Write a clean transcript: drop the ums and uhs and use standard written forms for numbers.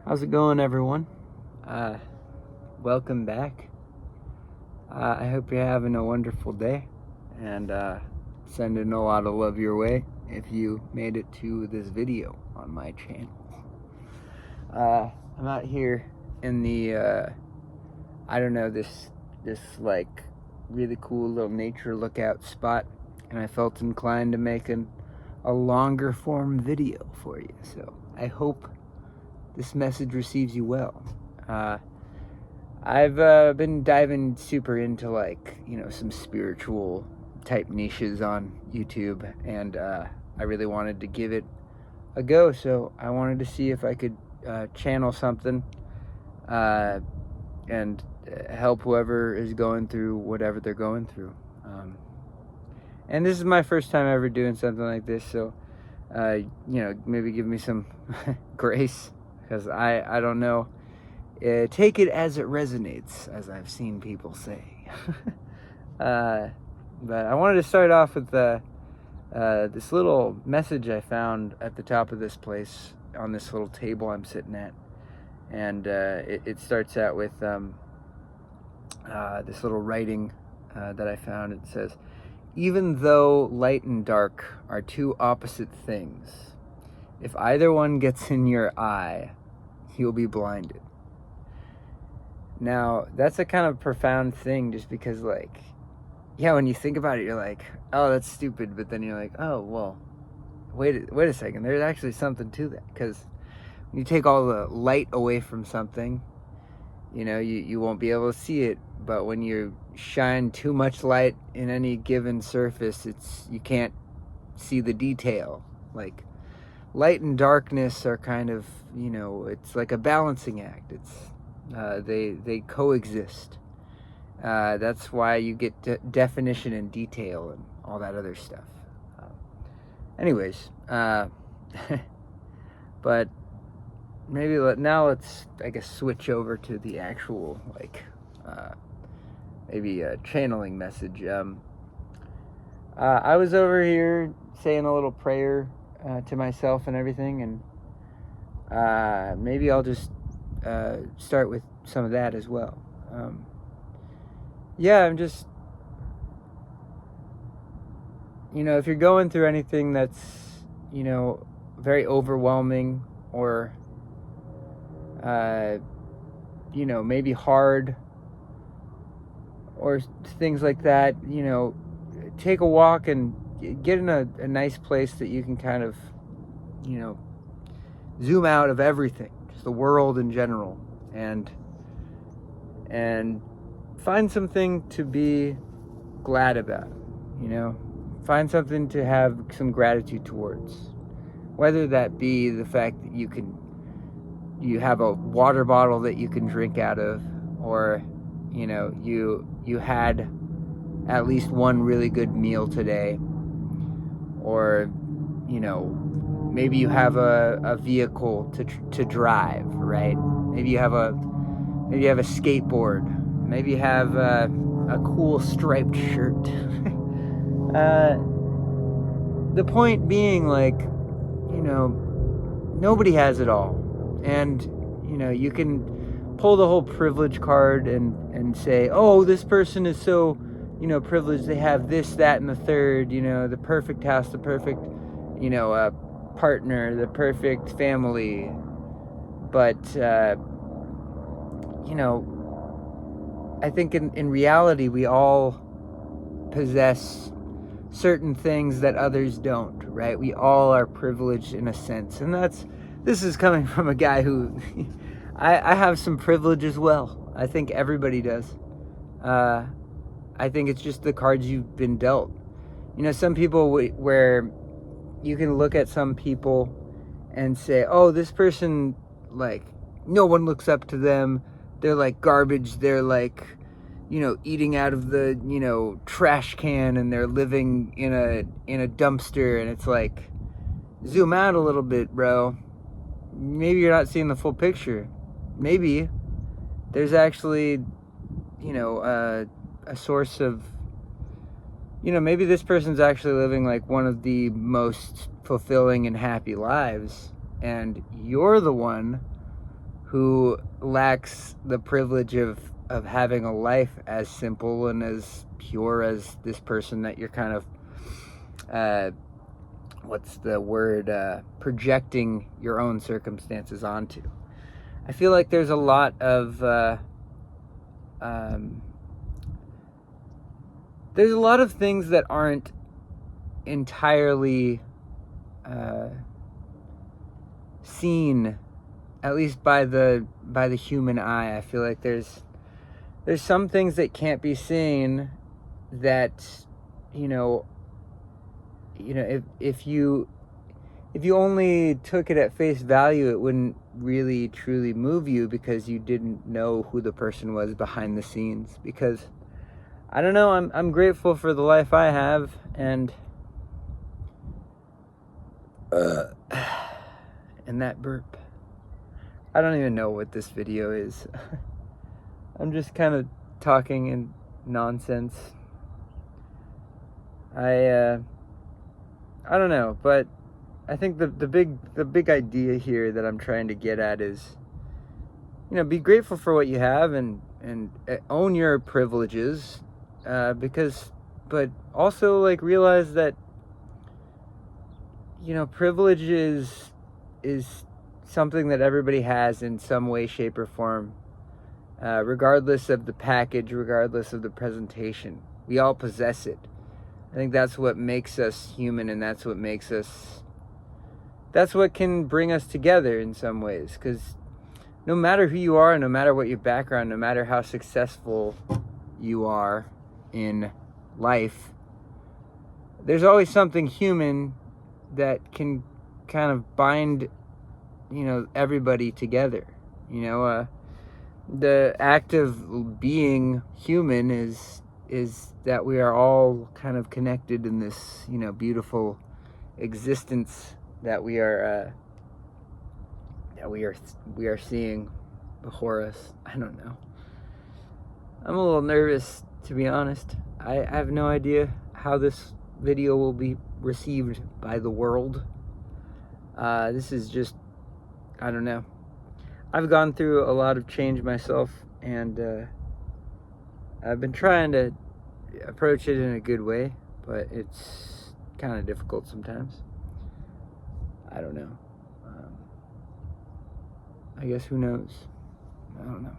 How's it going, everyone? Welcome back. I hope you're having a wonderful day, and sending a lot of love your way if you made it to this video on my channel. I'm out here in the this like really cool little nature lookout spot, and I felt inclined to make a longer form video for you. So I hope this message receives you well. I've been diving super into some spiritual type niches on YouTube, and I really wanted to give it a go. So I wanted to see if I could channel something and help whoever is going through whatever they're going through. And this is my first time ever doing something like this, so maybe give me some grace, because I don't know. Take it as it resonates, as I've seen people say. But I wanted to start off with this little message I found at the top of this place on this little table I'm sitting at. And it starts out with this little writing that I found. It says, "Even though light and dark are two opposite things, if either one gets in your eye, you'll be blinded." Now, that's a kind of profound thing, just because, when you think about it, you're like, oh, that's stupid. But then you're like, oh, well, wait a second. There's actually something to that. Because when you take all the light away from something, you won't be able to see it. But when you shine too much light in any given surface, you can't see the detail. Like, light and darkness are kind of, it's like a balancing act. They coexist. That's why you get definition and detail and all that other stuff. Anyways, but maybe let's, I guess, switch over to the actual, maybe a channeling message. I was over here saying a little prayer to myself and everything, and maybe I'll just start with some of that as well. I'm just, if you're going through anything that's, very overwhelming, or, maybe hard, or things like that, take a walk and get in a nice place that you can kind of, zoom out of everything, just the world in general, and find something to be glad about, find something to have some gratitude towards, whether that be the fact that you have a water bottle that you can drink out of, or you had at least one really good meal today, or maybe you have a vehicle to drive, right? Maybe you have a skateboard. Maybe you have a cool striped shirt. The point being, nobody has it all. And, you can pull the whole privilege card and say, oh, this person is so, privileged. They have this, that, and the third, the perfect house, the perfect, partner, the perfect family. But, I think in reality, we all possess certain things that others don't, right? We all are privileged in a sense. And this is coming from a guy who, I have some privilege as well. I think everybody does. I think it's just the cards you've been dealt. Some people where you can look at some people and say, oh, this person, no one looks up to them. They're like garbage. They're like, eating out of the, trash can, and they're living in a dumpster. And it's like, zoom out a little bit, bro. Maybe you're not seeing the full picture. Maybe there's actually, a source of, maybe this person's actually living like one of the most fulfilling and happy lives. And you're the one who lacks the privilege of having a life as simple and as pure as this person that you're kind of what's the word, projecting your own circumstances onto. I feel like there's a lot of there's a lot of things that aren't entirely seen, at least by the human eye. I feel like there's some things that can't be seen that, you know, if you only took it at face value, it wouldn't really truly move you because you didn't know who the person was behind the scenes. Because I don't know, I'm grateful for the life I have, and and that burp. I don't even know what this video is. I'm just kind of talking in nonsense. I don't know, but I think the big idea here that I'm trying to get at is, you know, be grateful for what you have and own your privileges, but also like realize that, you know, privilege is something that everybody has in some way, shape, or form, regardless of the package, regardless of the presentation. We all possess it. I think that's what makes us human, and that's what can bring us together in some ways. Because no matter who you are, no matter what your background, no matter how successful you are in life, there's always something human that can kind of bind, you know, everybody together. You know, the act of being human is that we are all kind of connected in this, you know, beautiful existence that we are seeing before us. I don't know. I'm a little nervous, to be honest. I have no idea how this video will be received by the world. This is just, I don't know. I've gone through a lot of change myself, and I've been trying to approach it in a good way, but it's kind of difficult sometimes. I don't know. I guess who knows? I don't know.